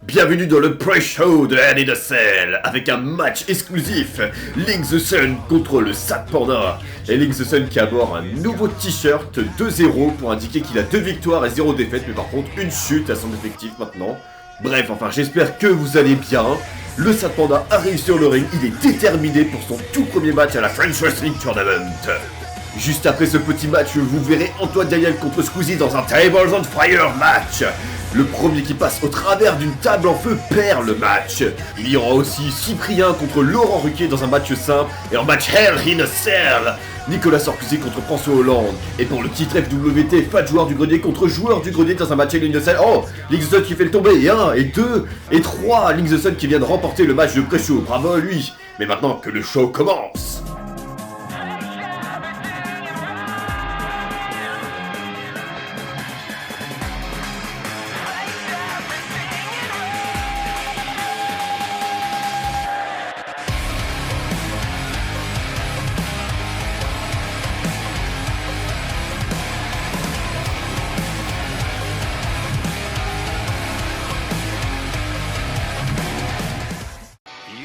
Bienvenue dans le pre-show de l'année de Cell, avec un match exclusif, Link the Sun contre le Sad Panda. Et Link the Sun qui aborde un nouveau t-shirt 2-0 pour indiquer qu'il a 2 victoires et 0 défaites, mais par contre une chute à son effectif maintenant. Bref, enfin j'espère que vous allez bien. Le Sad Panda arrive sur le ring, il est déterminé pour son tout premier match à la French Wrestling Tournament. Juste après ce petit match, vous verrez Antoine Daniel contre Squeezie dans un Tables on Fire match. Le premier qui passe au travers d'une table en feu perd le match. Il y aura aussi Cyprien contre Laurent Ruquier dans un match simple et en match Hell in a Cell. Nicolas Sarkozy contre François Hollande. Et pour le titre FWT, Fat Joueur du Grenier contre Joueur du Grenier dans un match Hell in a Cell. Oh, Link the Sun qui fait le tomber, et 1, et 2, et 3. Link the Sun qui vient de remporter le match de pré-show, bravo à lui. Mais maintenant que le show commence.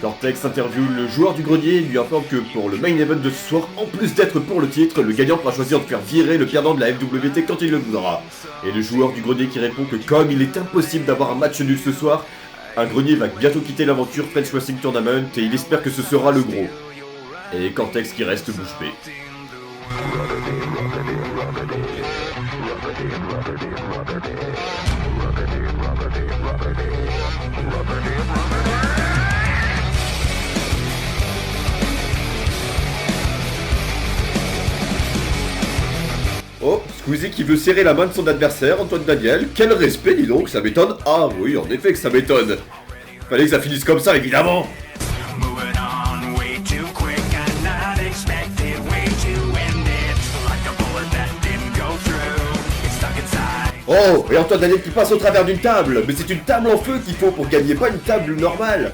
Cortex interview le joueur du grenier et lui informe que pour le main event de ce soir, en plus d'être pour le titre, le gagnant pourra choisir de faire virer le perdant de la FWT quand il le voudra. Et le joueur du grenier qui répond que comme il est impossible d'avoir un match nul ce soir, un grenier va bientôt quitter l'aventure French Wrestling Tournament et il espère que ce sera le gros. Et Cortex qui reste bouche bée. Oh, Squeezie qui veut serrer la main de son adversaire, Antoine Daniel. Quel respect, dis donc, ça m'étonne. Ah oui, en effet que ça m'étonne. Fallait que ça finisse comme ça, évidemment. Oh, et Antoine Daniel qui passe au travers d'une table. Mais c'est une table en feu qu'il faut pour gagner, pas une table normale.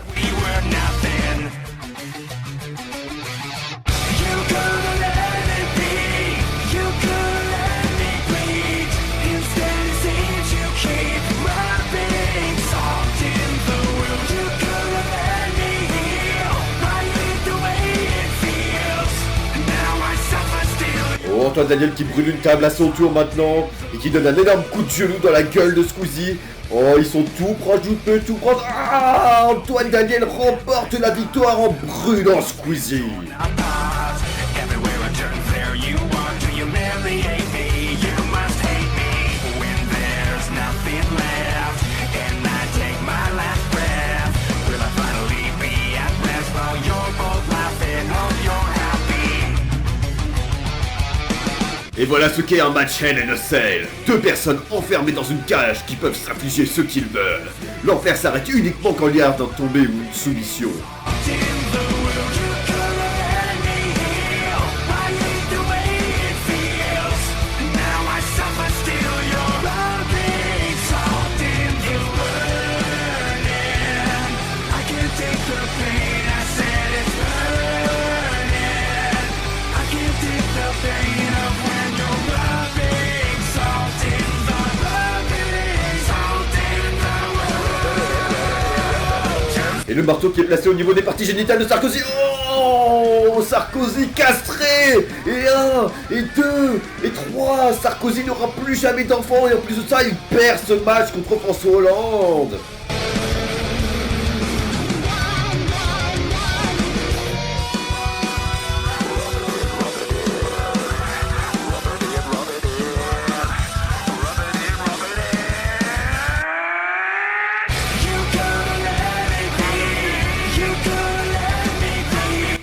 Oh, Antoine Daniel qui brûle une table à son tour maintenant et qui donne un énorme coup de genou dans la gueule de Squeezie. Oh, ils sont tout proches du feu, tout proches. Ah, Antoine Daniel remporte la victoire en brûlant Squeezie. Et voilà ce qu'est un match Hell in a Cell. 2 personnes enfermées dans une cage qui peuvent s'infliger ce qu'ils veulent. L'enfer s'arrête uniquement quand il y a un tombé ou une soumission. Et le marteau qui est placé au niveau des parties génitales de Sarkozy. Oh, Sarkozy castré. Et 1, et 2, et 3. Sarkozy n'aura plus jamais d'enfant. Et en plus de ça, il perd ce match contre François Hollande.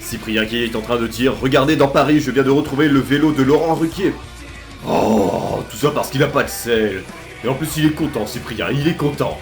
Cyprien qui est en train de dire « Regardez dans Paris, je viens de retrouver le vélo de Laurent Ruquier. » Oh, tout ça parce qu'il a pas de sel. Et en plus il est content, Cyprien, il est content.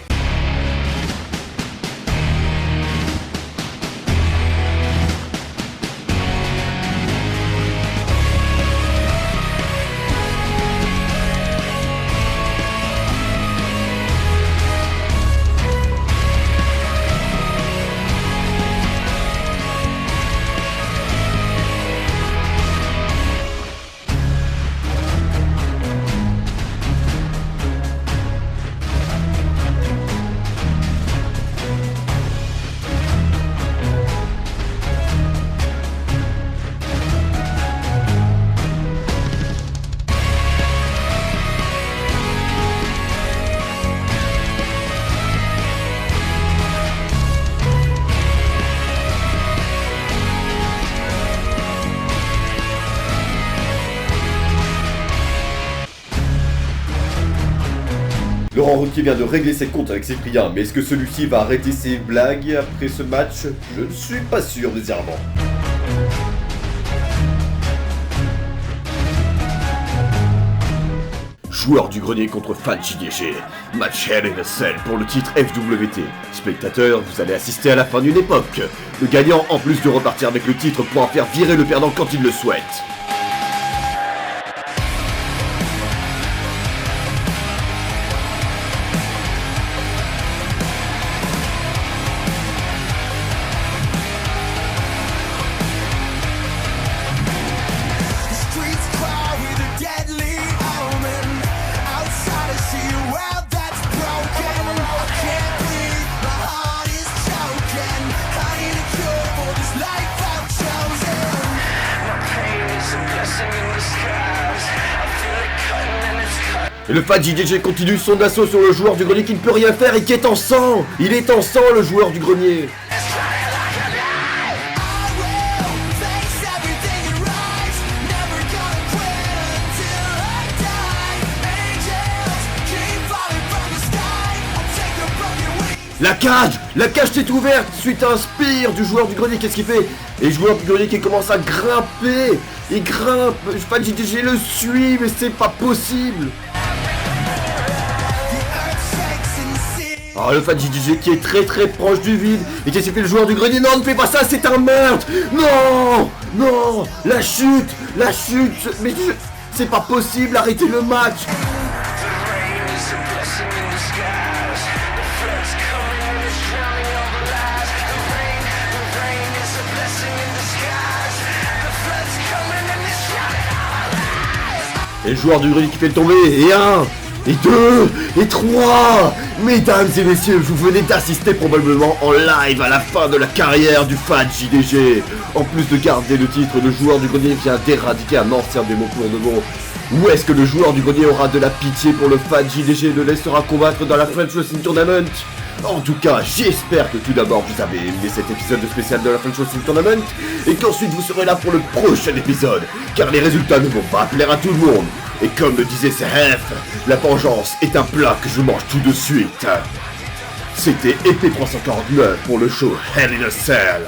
Laurent Ruquier vient de régler ses comptes avec Cyprien, mais est-ce que celui-ci va arrêter ses blagues après ce match? Je ne suis pas sûr, bizarrement. Joueur du grenier contre fan JDG. Match Hell in a Cell pour le titre FWT. Spectateurs, vous allez assister à la fin d'une époque. Le gagnant, en plus de repartir avec le titre, pourra faire virer le perdant quand il le souhaite. Et le fan JDG continue son assaut sur le joueur du grenier qui ne peut rien faire et qui est en sang. Il est en sang, le joueur du grenier. La cage s'est ouverte suite à un spear du joueur du grenier. Qu'est-ce qu'il fait? Et le joueur du grenier qui commence à grimper. Il grimpe. Le fan JDG le suit, mais c'est pas possible. Oh, le fan JDG qui est très proche du vide. Et qu'est-ce qu'il fait le joueur du grenier? Non, ne fais pas ça, c'est un meurtre. Non, la chute. Mais c'est pas possible, arrêtez le match. Et le joueur du grenier qui fait le tomber, et 1, et 2, et 3. Mesdames et messieurs, vous venez d'assister probablement en live à la fin de la carrière du fan JDG. En plus de garder le titre, le joueur du grenier vient d'éradiquer un ancien démon pour de bon. Où est-ce que le joueur du grenier aura de la pitié pour le fan JDG et le laissera combattre dans la French Wrestling Tournament? En tout cas, j'espère que tout d'abord vous avez aimé cet épisode spécial de la French Wrestling Tournament et qu'ensuite vous serez là pour le prochain épisode, car les résultats ne vont pas plaire à tout le monde. Et comme le disait CF, la vengeance est un plat que je mange tout de suite. C'était EP349 pour le show Hell in a Cell.